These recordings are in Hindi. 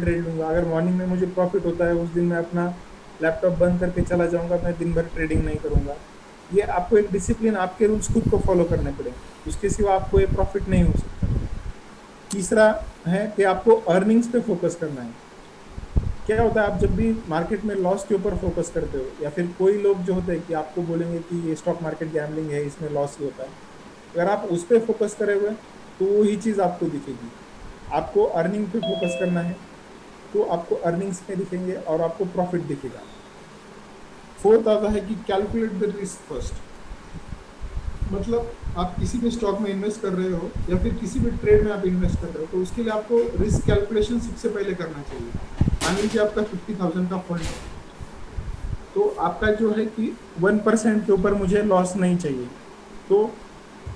ट्रेड लूंगा। अगर मॉर्निंग में मुझे प्रॉफिट होता है, उस दिन मैं अपना लैपटॉप बंद करके चला जाऊंगा, मैं दिन भर ट्रेडिंग नहीं करूंगा। ये आपको एक डिसिप्लिन, आपके रूल्स खुद को फॉलो करने पड़ेंगे, उसके सिवा आपको ये प्रॉफिट नहीं हो सकता। तीसरा है कि आपको अर्निंग्स पे फोकस करना है। क्या होता है, आप जब भी मार्केट में लॉस के ऊपर फोकस करते हो, या फिर कोई लोग जो होते हैं कि आपको बोलेंगे कि ये स्टॉक मार्केट गैम्बलिंग है, इसमें लॉस ही होता है, अगर आप उस पर फोकस करे हुए तो वही चीज आपको दिखेगी। आपको अर्निंग पे फोकस करना है, तो आपको अर्निंग्स में दिखेंगे और आपको प्रॉफिट दिखेगा। फोर्थ आता है कि कैलकुलेट द रिस्क फर्स्ट। मतलब आप किसी भी स्टॉक में इन्वेस्ट कर रहे हो या फिर किसी भी ट्रेड में आप इन्वेस्ट कर रहे हो, तो उसके लिए आपको रिस्क कैलकुलेशन सबसे पहले करना चाहिए। मान लीजिए आपका 50,000 का फंड है, तो आपका जो है कि 1% के ऊपर मुझे लॉस नहीं चाहिए। तो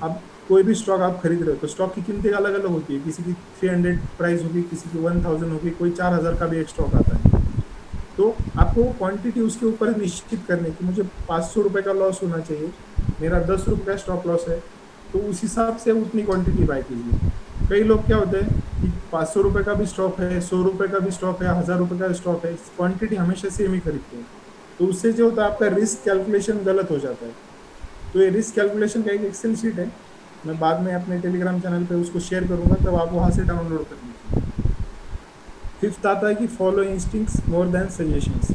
अब कोई भी स्टॉक आप खरीद रहे हो, तो स्टॉक की कीमतें अलग अलग होती है, किसी की 300 प्राइस होगी, किसी की 1000 होगी, कोई 4000 का भी एक स्टॉक आता है। तो आपको वो क्वांटिटी उसके ऊपर निश्चित करने की, मुझे 500 रुपए का लॉस होना चाहिए, मेरा 10 रुपए का स्टॉप लॉस है, तो उस हिसाब से उतनी क्वांटिटी बाय कीजिए। कई लोग क्या होते हैं कि 500 रुपए का भी स्टॉक है, 100 रुपए का भी स्टॉक है, 1000 रुपए का स्टॉक है, क्वांटिटी हमेशा सेम ही खरीदते हैं। तो उससे जो होता है, आपका रिस्क कैलकुलेशन गलत हो जाता है। तो ये रिस्क कैलकुलेशन का एक एक्सेल शीट है, मैं बाद में अपने टेलीग्राम चैनल पे उसको शेयर करूंगा, तब आप वहां से डाउनलोड कर लीजिए। फिफ्थ आता है कि follow instincts more than suggestions.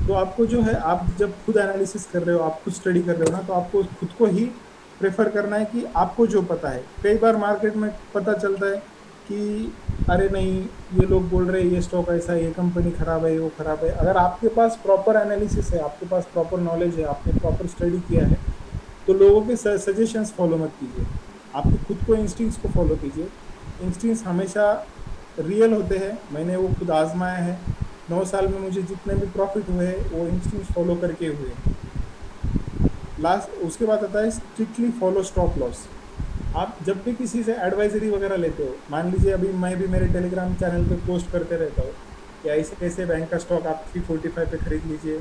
तो आपको जो है, आप जब खुद एनालिसिस कर रहे हो, आप खुद स्टडी कर रहे हो ना, तो आपको खुद को ही प्रेफर करना है कि आपको जो पता है। कई बार मार्केट में पता चलता है कि अरे नहीं, ये लोग बोल रहे हैं ये स्टॉक ऐसा है, ये कंपनी खराब है, ये वो खराब है। अगर आपके पास प्रॉपर एनालिसिस है, आपके पास प्रॉपर नॉलेज है, आपने प्रॉपर स्टडी किया है, तो लोगों के सजेशंस फॉलो मत कीजिए, आपके खुद को इंस्टिंक्ट्स को फॉलो कीजिए। इंस्टिंक्ट्स हमेशा रियल होते हैं, मैंने वो खुद आजमाया है। 9 साल में मुझे जितने भी प्रॉफिट हुए, वो इंस्टिंक्ट्स फॉलो करके हुए। लास्ट उसके बाद आता है स्ट्रिक्टली फॉलो स्टॉप लॉस। आप जब भी किसी से एडवाइजरी वगैरह लेते हो, मान लीजिए अभी मैं भी मेरे टेलीग्राम चैनल पे पोस्ट करते रहता हूँ कि ऐसे ऐसे बैंक का स्टॉक आप 345 पे खरीद लीजिए,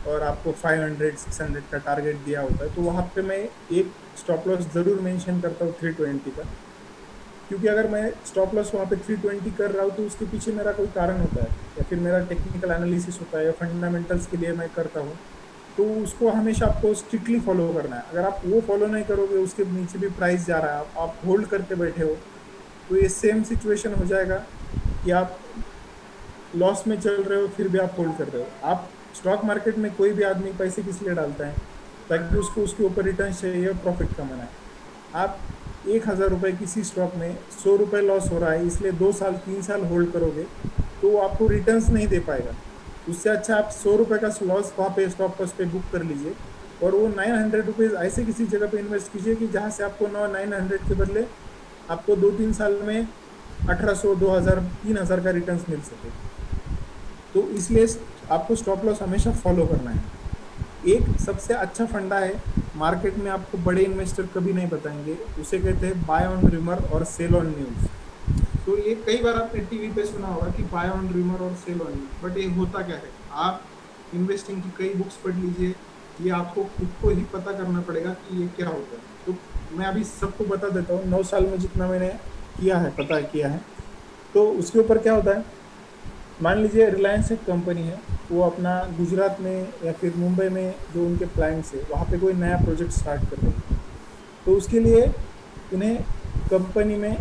और आपको 500 600 का टारगेट दिया होता है, तो वहाँ पे मैं एक स्टॉप लॉस जरूर मेंशन करता हूँ 320 का। क्योंकि अगर मैं स्टॉप लॉस वहाँ पे 320 कर रहा हूँ, तो उसके पीछे मेरा कोई कारण होता है, या फिर मेरा टेक्निकल एनालिसिस होता है, या फंडामेंटल्स के लिए मैं करता हूँ। तो उसको हमेशा आपको स्ट्रिक्टली फॉलो करना है। अगर आप वो फॉलो नहीं करोगे, उसके नीचे भी प्राइस जा रहा है, आप होल्ड करके बैठे हो, तो ये सेम सिचुएशन हो जाएगा कि आप लॉस में चल रहे हो, फिर भी आप होल्ड कर रहे हो। आप स्टॉक मार्केट में कोई भी आदमी पैसे किस लिए डालता है? ताकि उसको उसके ऊपर रिटर्न चाहिए और प्रॉफिट कमाना है। आप 1000 रुपए किसी स्टॉक में, 100 रुपए लॉस हो रहा है, इसलिए 2 साल 3 साल होल्ड करोगे, तो वो आपको रिटर्न्स नहीं दे पाएगा। उससे अच्छा आप 100 रुपए का लॉस वहाँ पे स्टॉप लॉस पे बुक कर लीजिए, और वो 900 रुपीज ऐसे किसी जगह पे इन्वेस्ट कीजिए कि जहाँ से आपको 900 के बदले आपको 2 3 साल में 1800 2000 3000 का रिटर्न्स मिल सके। तो इसलिए आपको स्टॉप लॉस हमेशा फॉलो करना है। एक सबसे अच्छा फंडा है, मार्केट में आपको बड़े इन्वेस्टर कभी नहीं बताएंगे, उसे कहते हैं बाय ऑन रिमर और सेल ऑन न्यूज। तो ये कई बार आपने टीवी पे सुना होगा कि बाय ऑन रिमर और सेल ऑन न्यूज, बट ये होता क्या है? आप इन्वेस्टिंग की कई बुक्स पढ़ लीजिए, ये आपको खुद को ही पता करना पड़ेगा कि ये क्या होता है। तो मैं अभी सबको बता देता हूँ, 9 साल में जितना मैंने किया है, पता किया है। तो उसके ऊपर क्या होता है, मान लीजिए रिलायंस एक कंपनी है, वो अपना गुजरात में या फिर मुंबई में जो उनके क्लाइंट्स है, वहाँ पे कोई नया प्रोजेक्ट स्टार्ट कर रही है। तो उसके लिए उन्हें कंपनी में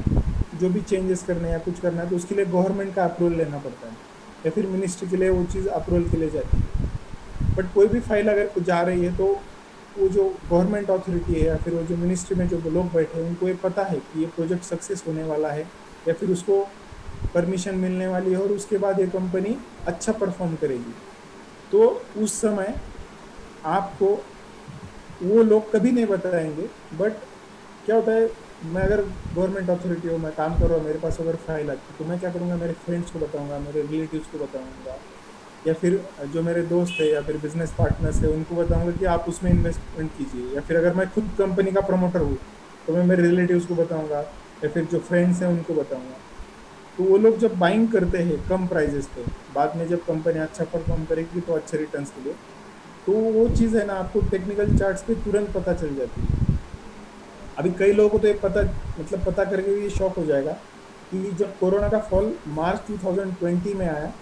जो भी चेंजेस करने या कुछ करना है, तो उसके लिए गवर्नमेंट का अप्रूवल लेना पड़ता है, या फिर मिनिस्ट्री के लिए वो चीज़ अप्रूवल के लिए जाती है। बट कोई भी फाइल अगर कुछ जा रही है, तो वो जो गवर्नमेंट अथॉरिटी है या फिर वो जो मिनिस्ट्री में जो लोग बैठे हैं, उनको ये पता है कि ये प्रोजेक्ट सक्सेस होने वाला है, या फिर उसको परमिशन मिलने वाली है, और उसके बाद ये कंपनी अच्छा परफॉर्म करेगी। तो उस समय आपको वो लोग कभी नहीं बताएंगे। बट क्या होता है, मैं अगर गवर्नमेंट अथॉरिटी हूँ, मैं काम कर रहा हूँ, मेरे पास अगर फाइल आती है, तो मैं क्या करूँगा, मेरे फ्रेंड्स को बताऊंगा, मेरे रिलेटिव्स को बताऊंगा, या फिर जो मेरे दोस्त है या फिर बिजनेस पार्टनर्स है, उनको बताऊंगा कि आप उसमें इन्वेस्टमेंट कीजिए। या फिर अगर मैं खुद कंपनी का प्रमोटर हूँ, तो मैं मेरे रिलेटिव्स को बताऊंगा, या फिर जो फ्रेंड्स हैं उनको बताऊंगा। तो वो लोग जब बाइंग करते हैं कम प्राइजेस पे, बाद में जब कंपनी अच्छा परफॉर्म करेगी तो अच्छे रिटर्न्स के लिए, तो वो चीज़ है ना, आपको टेक्निकल चार्ट्स पे तुरंत पता चल जाती है। अभी कई लोगों को तो ये पता, मतलब पता करके भी शॉक हो जाएगा कि जब कोरोना का फॉल मार्च 2020 में आया,